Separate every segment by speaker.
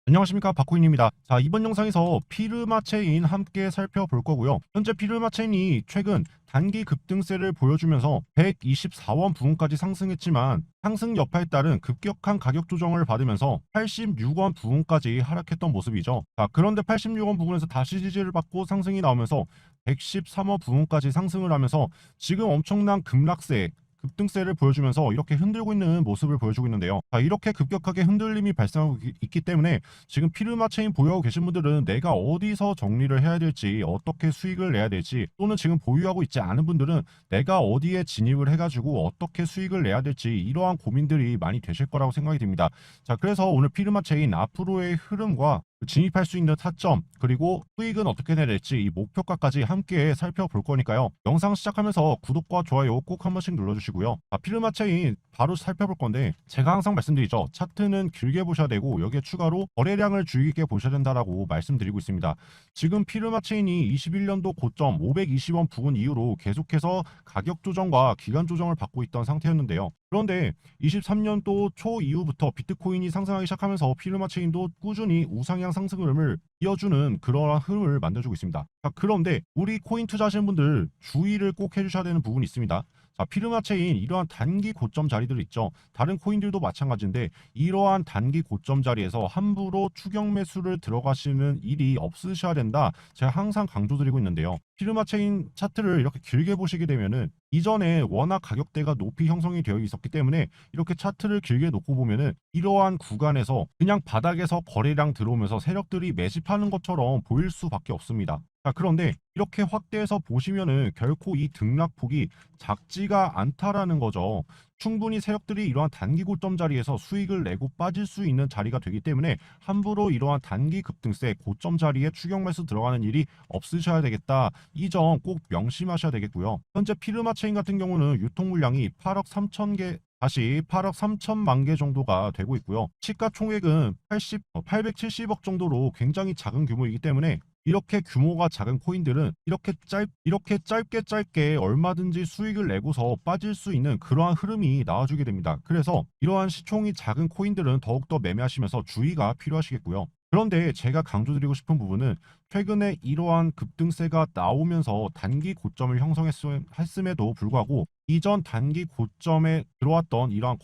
Speaker 1: 안녕하십니까, 박코인입니다. 자, 이번 영상에서 피르마체인 함께 살펴볼 거고요. 현재 피르마체인이 최근 단기 급등세를 보여주면서 124원 부근까지 상승했지만 상승 여파에 따른 급격한 가격 조정을 받으면서 86원 부근까지 하락했던 모습이죠. 자, 그런데 86원 부근에서 다시 지지를 받고 상승이 나오면서 113원 부근까지 상승을 하면서 지금 엄청난 급락세 급등세를 보여주면서 이렇게 흔들고 있는 모습을 보여주고 있는데요. 자, 이렇게 급격하게 흔들림이 발생하고 있기 때문에 지금 피르마 체인 보유하고 계신 분들은 내가 어디서 정리를 해야 될지, 어떻게 수익을 내야 될지, 또는 지금 보유하고 있지 않은 분들은 내가 어디에 진입을 해가지고 어떻게 수익을 내야 될지, 이러한 고민들이 많이 되실 거라고 생각이 듭니다. 자, 그래서 오늘 피르마 체인 앞으로의 흐름과 진입할 수 있는 타점, 그리고 수익은 어떻게 내야 될지, 이 목표가까지 함께 살펴볼 거니까요. 영상 시작하면서 구독과 좋아요 꼭 한 번씩 눌러주시고요. 피르마 체인 바로 살펴볼 건데, 제가 항상 말씀드리죠. 차트는 길게 보셔야 되고 여기에 추가로 거래량을 주의 깊게 보셔야 된다라고 말씀드리고 있습니다. 지금 피르마 체인이 21년도 고점 520원 부근 이후로 계속해서 가격 조정과 기간 조정을 받고 있던 상태였는데요. 그런데 23년도 초 이후부터 비트코인이 상승하기 시작하면서 피르마 체인도 꾸준히 우상향 상승 흐름을 이어주는 그러한 흐름을 만들어주고 있습니다. 자, 그런데 우리 코인 투자하시는 분들 주의를 꼭 해주셔야 되는 부분이 있습니다. 자, 피르마 체인 이러한 단기 고점 자리들 있죠. 다른 코인들도 마찬가지인데 이러한 단기 고점 자리에서 함부로 추격 매수를 들어가시는 일이 없으셔야 된다. 제가 항상 강조드리고 있는데요. 피르마 체인 차트를 이렇게 길게 보시게 되면은 이전에 워낙 가격대가 높이 형성이 되어 있었기 때문에 이렇게 차트를 길게 놓고 보면은 이러한 구간에서 그냥 바닥에서 거래량 들어오면서 세력들이 매집하는 것처럼 보일 수밖에 없습니다. 자, 그런데 이렇게 확대해서 보시면은 결코 이 등락폭이 작지가 않다라는 거죠. 충분히 세력들이 이러한 단기 고점 자리에서 수익을 내고 빠질 수 있는 자리가 되기 때문에 함부로 이러한 단기 급등세 고점 자리에 추격 매수 들어가는 일이 없으셔야 되겠다. 이 점 꼭 명심하셔야 되겠고요. 현재 피르마 체인 같은 경우는 유통 물량이 8억 3천 개 다시 8억 3천만 개 정도가 되고 있고요. 시가총액은 870억 정도로 굉장히 작은 규모이기 때문에 이렇게 규모가 작은 코인들은 이렇게 짧게 얼마든지 수익을 내고서 빠질 수 있는 그러한 흐름이 나와주게 됩니다. 그래서 이러한 시총이 작은 코인들은 더욱더 매매하시면서 주의가 필요하시겠고요. 그런데 제가 강조드리고 싶은 부분은 최근에 이러한 급등세가 나오면서 단기 고점을 형성했음에도 불구하고 이전 단기 고점에 들어왔던 이러한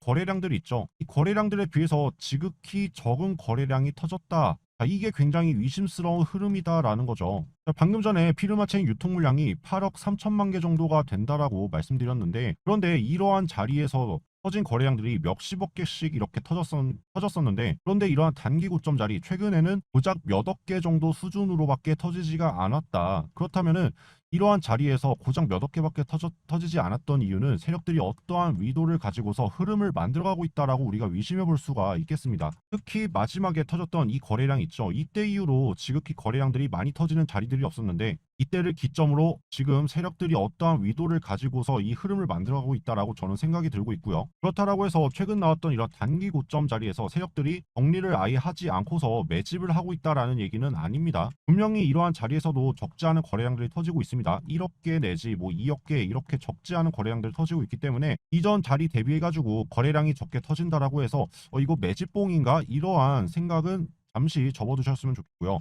Speaker 1: 거래량들이 있죠. 이 거래량들에 비해서 지극히 적은 거래량이 터졌다. 이게 굉장히 위심스러운 흐름이다라는 거죠. 방금 전에 피르마체인 유통 물량이 8억 3천만 개 정도가 된다라고 말씀드렸는데, 그런데 이러한 자리에서 터진 거래량들이 몇십억 개씩 이렇게 터졌었는데, 그런데 이러한 단기 고점 자리 최근에는 고작 몇억 개 정도 수준으로밖에 터지지가 않았다. 그렇다면은 이러한 자리에서 고작 몇억 개밖에 터지지 않았던 이유는 세력들이 어떠한 의도를 가지고서 흐름을 만들어가고 있다라고 우리가 의심해 볼 수가 있겠습니다. 특히 마지막에 터졌던 이 거래량 있죠. 이때 이후로 지극히 거래량들이 많이 터지는 자리들이 없었는데, 이때를 기점으로 지금 세력들이 어떠한 의도를 가지고서 이 흐름을 만들어가고 있다라고 저는 생각이 들고 있고요. 그렇다라고 해서 최근 나왔던 이런 단기 고점 자리에서 세력들이 정리를 아예 하지 않고서 매집을 하고 있다라는 얘기는 아닙니다. 분명히 이러한 자리에서도 적지 않은 거래량들이 터지고 있습니다. 1억 개 내지 뭐 2억 개 이렇게 적지 않은 거래량들이 터지고 있기 때문에 이전 자리 대비해가지고 거래량이 적게 터진다라고 해서 이거 매집봉인가 이러한 생각은 잠시 접어두셨으면 좋겠고요.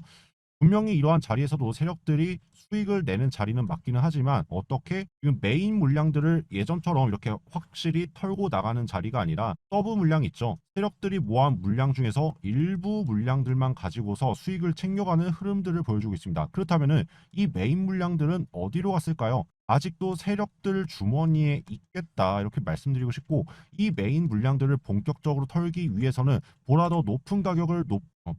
Speaker 1: 분명히 이러한 자리에서도 세력들이 수익을 내는 자리는 맞기는 하지만 어떻게 지금 메인 물량들을 예전처럼 이렇게 확실히 털고 나가는 자리가 아니라 서브 물량 있죠. 세력들이 모아온 물량 중에서 일부 물량들만 가지고서 수익을 챙겨가는 흐름들을 보여주고 있습니다. 그렇다면은 이 메인 물량들은 어디로 갔을까요? 아직도 세력들 주머니에 있겠다 이렇게 말씀드리고 싶고, 이 메인 물량들을 본격적으로 털기 위해서는 보다 더 높은 가격을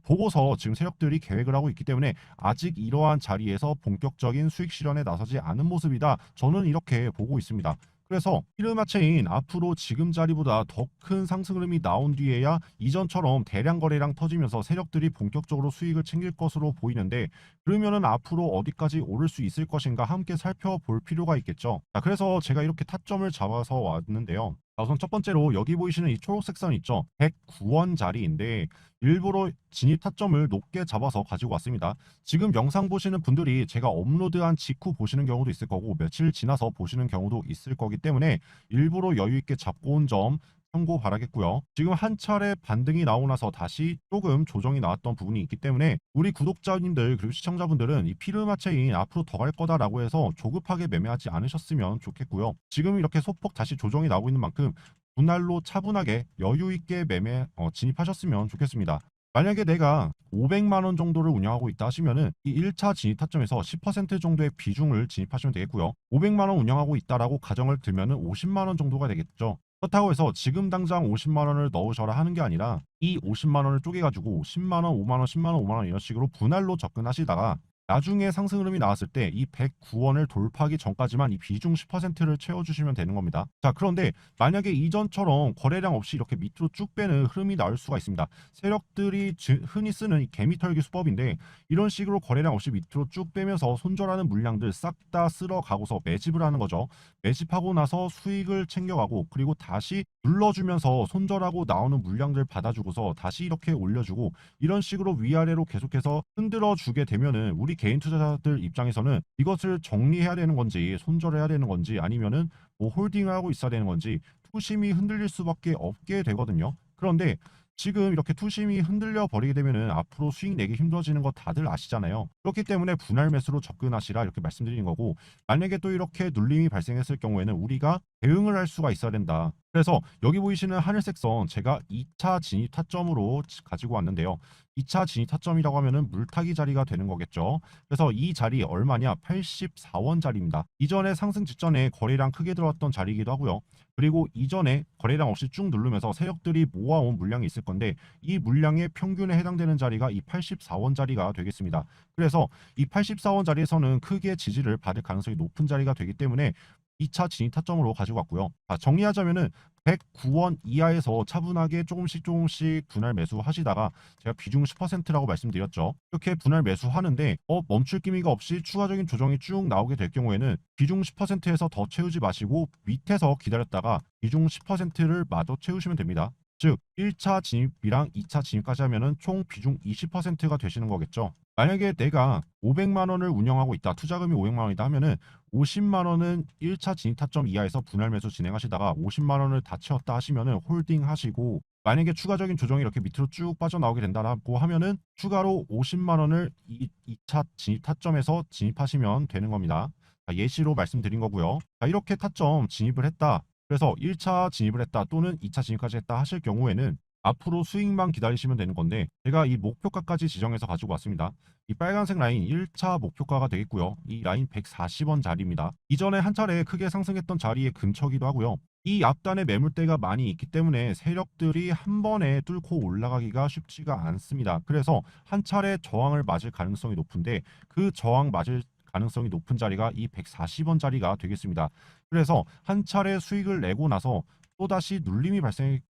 Speaker 1: 보고서 지금 세력들이 계획을 하고 있기 때문에 아직 이러한 자리에서 본격적인 수익 실현에 나서지 않은 모습이다. 저는 이렇게 보고 있습니다. 그래서 피르마체인 앞으로 지금 자리보다 더 큰 상승 흐름이 나온 뒤에야 이전처럼 대량 거래량 터지면서 세력들이 본격적으로 수익을 챙길 것으로 보이는데, 그러면은 앞으로 어디까지 오를 수 있을 것인가 함께 살펴볼 필요가 있겠죠. 자, 그래서 제가 이렇게 타점을 잡아서 왔는데요. 우선 첫 번째로 여기 보이시는 이 초록색 선 있죠. 109원 자리인데 일부러 진입 타점을 높게 잡아서 가지고 왔습니다. 지금 영상 보시는 분들이 제가 업로드한 직후 보시는 경우도 있을 거고 며칠 지나서 보시는 경우도 있을 거기 때문에 일부러 여유 있게 잡고 온 점 참고 바라겠고요. 지금 한 차례 반등이 나오고 나서 다시 조금 조정이 나왔던 부분이 있기 때문에 우리 구독자님들 그리고 시청자분들은 이 피르마체인 앞으로 더 갈 거다라고 해서 조급하게 매매하지 않으셨으면 좋겠고요. 지금 이렇게 소폭 다시 조정이 나오고 있는 만큼 분할로 차분하게 여유 있게 매매 진입하셨으면 좋겠습니다. 만약에 내가 500만 원 정도를 운영하고 있다 하시면은 이 1차 진입 타점에서 10% 정도의 비중을 진입하시면 되겠고요. 500만 원 운영하고 있다라고 가정을 들면은 50만 원 정도가 되겠죠. 그렇다고 해서 지금 당장 50만 원을 넣으셔라 하는 게 아니라 이 50만 원을 쪼개가지고 10만 원, 5만 원, 10만 원, 5만 원 이런 식으로 분할로 접근하시다가 나중에 상승 흐름이 나왔을 때 이 109원을 돌파하기 전까지만 이 비중 10%를 채워주시면 되는 겁니다. 자, 그런데 만약에 이전처럼 거래량 없이 이렇게 밑으로 쭉 빼는 흐름이 나올 수가 있습니다. 세력들이 흔히 쓰는 이 개미털기 수법인데 이런 식으로 거래량 없이 밑으로 쭉 빼면서 손절하는 물량들 싹 다 쓸어가고서 매집을 하는 거죠. 매집하고 나서 수익을 챙겨가고 그리고 다시 눌러주면서 손절하고 나오는 물량들 받아주고서 다시 이렇게 올려주고 이런 식으로 위아래로 계속해서 흔들어 주게 되면은 우리 개인 투자자들 입장에서는 이것을 정리해야 되는 건지 손절해야 되는 건지 아니면은 뭐 홀딩을 하고 있어야 되는 건지 투심이 흔들릴 수밖에 없게 되거든요. 그런데 지금 이렇게 투심이 흔들려 버리게 되면은 앞으로 수익 내기 힘들어지는 거 다들 아시잖아요. 그렇기 때문에 분할 매수로 접근하시라 이렇게 말씀드리는 거고 만약에 또 이렇게 눌림이 발생했을 경우에는 우리가 대응을 할 수가 있어야 된다. 그래서 여기 보이시는 하늘색 선 제가 2차 진입 타점으로 가지고 왔는데요. 2차 진입 타점이라고 하면은 물타기 자리가 되는 거겠죠. 그래서 이 자리 얼마냐? 84원 자리입니다. 이전에 상승 직전에 거래량 크게 들어왔던 자리이기도 하고요. 그리고 이전에 거래량 없이 쭉 누르면서 세력들이 모아온 물량이 있을 건데 이 물량의 평균에 해당되는 자리가 이 84원 자리가 되겠습니다. 그래서 이 84원 자리에서는 크게 지지를 받을 가능성이 높은 자리가 되기 때문에 2차 진입 타점으로 가지고 왔고요. 정리하자면은 109원 이하에서 차분하게 조금씩 분할 매수하시다가 제가 비중 10%라고 말씀드렸죠. 이렇게 분할 매수하는데 멈출 기미가 없이 추가적인 조정이 쭉 나오게 될 경우에는 비중 10%에서 더 채우지 마시고 밑에서 기다렸다가 비중 10%를 마저 채우시면 됩니다. 즉 1차 진입이랑 2차 진입까지 하면은 총 비중 20%가 되시는 거겠죠. 만약에 내가 500만 원을 운영하고 있다. 투자금이 500만 원이다 하면은 50만 원은 1차 진입 타점 이하에서 분할 매수 진행하시다가 50만 원을 다 채웠다 하시면은 홀딩 하시고 만약에 추가적인 조정이 이렇게 밑으로 쭉 빠져나오게 된다고 하면은 추가로 50만 원을 2차 진입 타점에서 진입하시면 되는 겁니다. 예시로 말씀드린 거고요. 이렇게 타점 진입을 했다. 그래서 1차 진입을 했다 또는 2차 진입까지 했다 하실 경우에는 앞으로 수익만 기다리시면 되는 건데 제가 이 목표가까지 지정해서 가지고 왔습니다. 이 빨간색 라인 1차 목표가가 되겠고요. 이 라인 140원 자리입니다. 이전에 한 차례 크게 상승했던 자리의 근처기도 하고요. 이 앞단에 매물대가 많이 있기 때문에 세력들이 한 번에 뚫고 올라가기가 쉽지가 않습니다. 그래서 한 차례 저항을 맞을 가능성이 높은데 그 저항 맞을 가능성이 높은 자리가 이 140원 자리가 되겠습니다. 그래서 한 차례 수익을 내고 나서 또다시 눌림이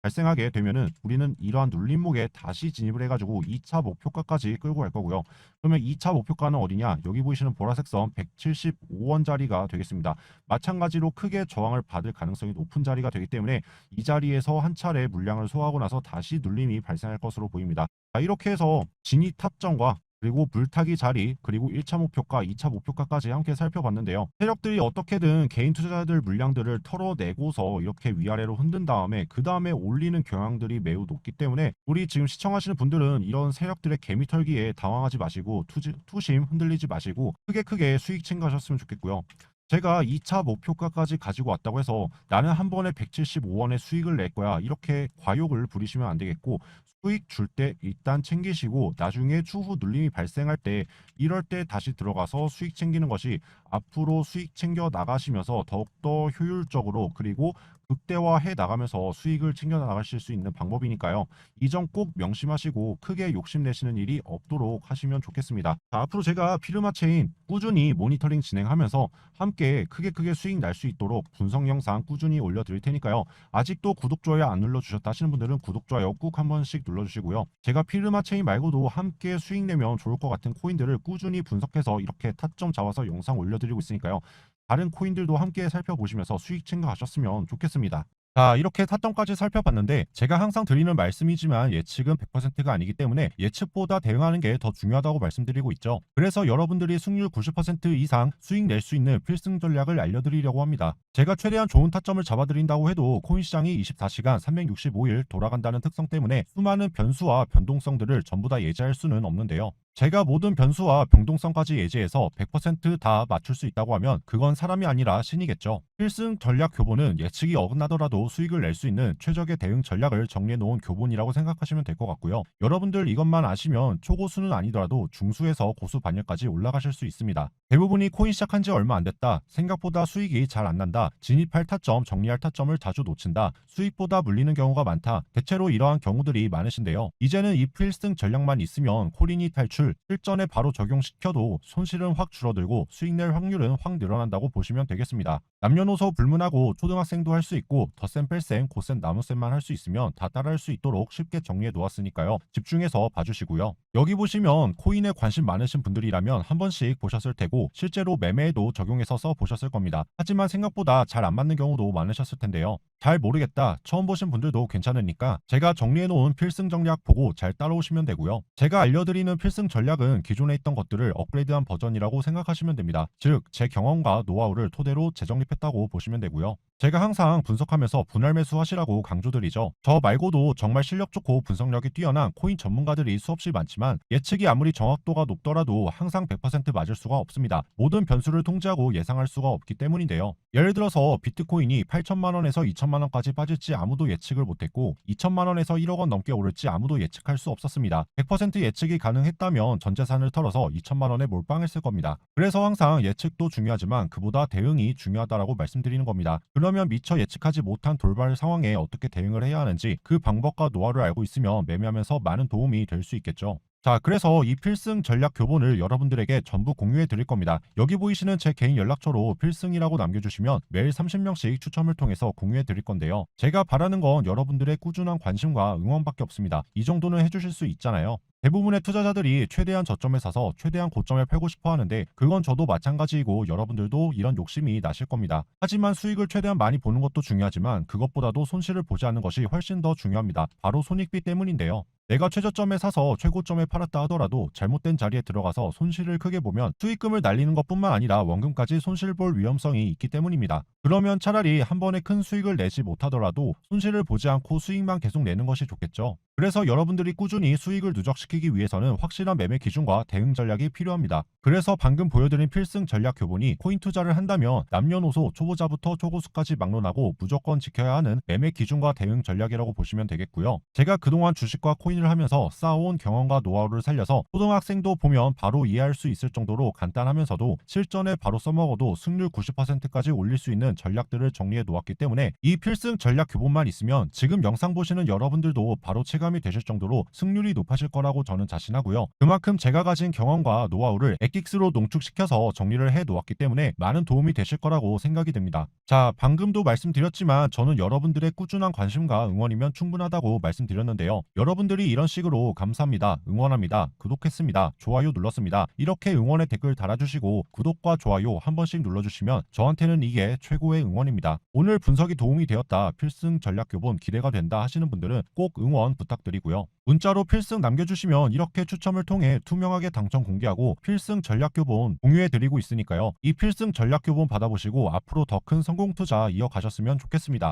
Speaker 1: 발생하게 되면은 우리는 이러한 눌림목에 다시 진입을 해가지고 2차 목표가까지 끌고 갈 거고요. 그러면 2차 목표가는 어디냐? 여기 보이시는 보라색 선 175원 자리가 되겠습니다. 마찬가지로 크게 저항을 받을 가능성이 높은 자리가 되기 때문에 이 자리에서 한 차례 물량을 소화하고 나서 다시 눌림이 발생할 것으로 보입니다. 이렇게 해서 진입 탑정과 그리고 물타기 자리 그리고 1차 목표가 2차 목표가까지 함께 살펴봤는데요. 세력들이 어떻게든 개인 투자자들 물량들을 털어내고서 이렇게 위아래로 흔든 다음에 그 다음에 올리는 경향들이 매우 높기 때문에 우리 지금 시청하시는 분들은 이런 세력들의 개미털기에 당황하지 마시고 투심 흔들리지 마시고 크게 수익 챙겨가셨으면 좋겠고요. 제가 2차 목표가까지 가지고 왔다고 해서 나는 한 번에 175원의 수익을 낼 거야 이렇게 과욕을 부리시면 안 되겠고 수익 줄 때 일단 챙기시고 나중에 추후 눌림이 발생할 때 이럴 때 다시 들어가서 수익 챙기는 것이 앞으로 수익 챙겨 나가시면서 더욱더 효율적으로 그리고 극대화해 나가면서 수익을 챙겨 나가실 수 있는 방법이니까요. 이 점 꼭 명심하시고 크게 욕심내시는 일이 없도록 하시면 좋겠습니다. 앞으로 제가 피르마체인 꾸준히 모니터링 진행하면서 함께 크게 수익 날 수 있도록 분석 영상 꾸준히 올려드릴 테니까요. 아직도 구독, 좋아요 안 눌러주셨다 하시는 분들은 구독, 좋아요 꾹 한 번씩 눌러주시고요. 제가 피르마체인 말고도 함께 수익 내면 좋을 것 같은 코인들을 꾸준히 분석해서 이렇게 타점 잡아서 영상 올려드리고 있으니까요. 다른 코인들도 함께 살펴보시면서 수익 챙겨가셨으면 좋겠습니다. 자, 이렇게 타점까지 살펴봤는데 제가 항상 드리는 말씀이지만 예측은 100%가 아니기 때문에 예측보다 대응하는 게 더 중요하다고 말씀드리고 있죠. 그래서 여러분들이 승률 90% 이상 수익 낼 수 있는 필승 전략을 알려드리려고 합니다. 제가 최대한 좋은 타점을 잡아드린다고 해도 코인 시장이 24시간 365일 돌아간다는 특성 때문에 수많은 변수와 변동성들을 전부 다 예지할 수는 없는데요. 제가 모든 변수와 변동성까지 예지해서 100%다 맞출 수 있다고 하면 그건 사람이 아니라 신이겠죠. 필승 전략 교본은 예측이 어긋나더라도 수익을 낼 수 있는 최적의 대응 전략을 정리해 놓은 교본이라고 생각하시면 될 것 같고요. 여러분들 이것만 아시면 초고수는 아니더라도 중수에서 고수 반열까지 올라가실 수 있습니다. 대부분이 코인 시작한 지 얼마 안 됐다, 생각보다 수익이 잘 안 난다, 진입할 타점, 정리할 타점을 자주 놓친다, 수익보다 물리는 경우가 많다, 대체로 이러한 경우들이 많으신데요. 이제는 이 필승 전략만 있으면 코린이 탈출, 실전에 바로 적용시켜도 손실은 확 줄어들고 수익 낼 확률은 확 늘어난다고 보시면 되겠습니다. 남녀노소 불문하고 초등학생도 할 수 있고 덧셈 뺄셈 곧셈 나눗셈만 할 수 있으면 다 따라할 수 있도록 쉽게 정리해 놓았으니까요. 집중해서 봐주시고요. 여기 보시면 코인에 관심 많으신 분들이라면 한 번씩 보셨을 테고 실제로 매매에도 적용해서 써 보셨을 겁니다. 하지만 생각보다 잘 안 맞는 경우도 많으셨을 텐데요. 잘 모르겠다, 처음 보신 분들도 괜찮으니까 제가 정리해 놓은 필승 전략 보고 잘 따라오시면 되고요. 제가 알려드리는 필승 전략은 기존에 있던 것들을 업그레이드한 버전이라고 생각하시면 됩니다. 즉, 제 경험과 노하우를 토대로 재정립했다고 보시면 되고요. 제가 항상 분석하면서 분할 매수하시라고 강조드리죠. 저 말고도 정말 실력 좋고 분석력이 뛰어난 코인 전문가들이 수없이 많지만 예측이 아무리 정확도가 높더라도 항상 100% 맞을 수가 없습니다. 모든 변수를 통제하고 예상할 수가 없기 때문인데요. 예를 들어서 비트코인이 8천만 원에서 2천만 원까지 빠질지 아무도 예측을 못했고 2천만 원에서 1억 원 넘게 오를지 아무도 예측할 수 없었습니다. 100% 예측이 가능했다면 전 재산을 털어서 2천만 원에 몰빵했을 겁니다. 그래서 항상 예측도 중요하지만 그보다 대응이 중요하다라고 말씀드리는 겁니다. 그러면 미처 예측하지 못한 돌발 상황에 어떻게 대응을 해야 하는지 그 방법과 노하우를 알고 있으면 매매하면서 많은 도움이 될 수 있겠죠. 자, 그래서 이 필승 전략 교본을 여러분들에게 전부 공유해 드릴 겁니다. 여기 보이시는 제 개인 연락처로 필승이라고 남겨주시면 매일 30명씩 추첨을 통해서 공유해 드릴 건데요. 제가 바라는 건 여러분들의 꾸준한 관심과 응원밖에 없습니다. 이 정도는 해주실 수 있잖아요. 대부분의 투자자들이 최대한 저점에 사서 최대한 고점에 팔고 싶어 하는데 그건 저도 마찬가지이고 여러분들도 이런 욕심이 나실 겁니다. 하지만 수익을 최대한 많이 보는 것도 중요하지만 그것보다도 손실을 보지 않는 것이 훨씬 더 중요합니다. 바로 손익비 때문인데요. 내가 최저점에 사서 최고점에 팔았다 하더라도 잘못된 자리에 들어가서 손실을 크게 보면 수익금을 날리는 것뿐만 아니라 원금까지 손실 볼 위험성이 있기 때문입니다. 그러면 차라리 한 번에 큰 수익을 내지 못하더라도 손실을 보지 않고 수익만 계속 내는 것이 좋겠죠. 그래서 여러분들이 꾸준히 수익을 누적시키기 위해서는 확실한 매매 기준과 대응 전략이 필요합니다. 그래서 방금 보여드린 필승 전략 교본이 코인 투자를 한다면 남녀노소 초보자부터 초고수까지 막론하고 무조건 지켜야 하는 매매 기준과 대응 전략이라고 보시면 되겠고요. 제가 그동안 주식과 코인을 하면서 쌓아온 경험과 노하우를 살려서 초등학생도 보면 바로 이해할 수 있을 정도로 간단하면서도 실전에 바로 써먹어도 승률 90%까지 올릴 수 있는 전략들을 정리해 놓았기 때문에 이 필승 전략 교본만 있으면 지금 영상 보시는 여러분들도 바로 체감이 되실 정도로 승률이 높아질 거라고 저는 자신하고요. 그만큼 제가 가진 경험과 노하우를 엑기스로 농축시켜서 정리를 해 놓았기 때문에 많은 도움이 되실 거라고 생각이 됩니다. 자, 방금도 말씀드렸지만 저는 여러분들의 꾸준한 관심과 응원이면 충분하다고 말씀드렸는데요. 여러분들이 이런 식으로 감사합니다, 응원합니다, 구독했습니다, 좋아요 눌렀습니다, 이렇게 응원의 댓글 달아주시고 구독과 좋아요 한 번씩 눌러주시면 저한테는 이게 최고의 응원입니다. 오늘 분석이 도움이 되었다, 필승 전략 교본 기대가 된다 하시는 분들은 꼭 응원 부탁드리고요. 문자로 필승 남겨주시면 이렇게 추첨을 통해 투명하게 당첨 공개하고 필승 전략 교본 공유해드리고 있으니까요. 이 필승 전략 교본 받아보시고 앞으로 더 큰 성공 투자 이어가셨으면 좋겠습니다.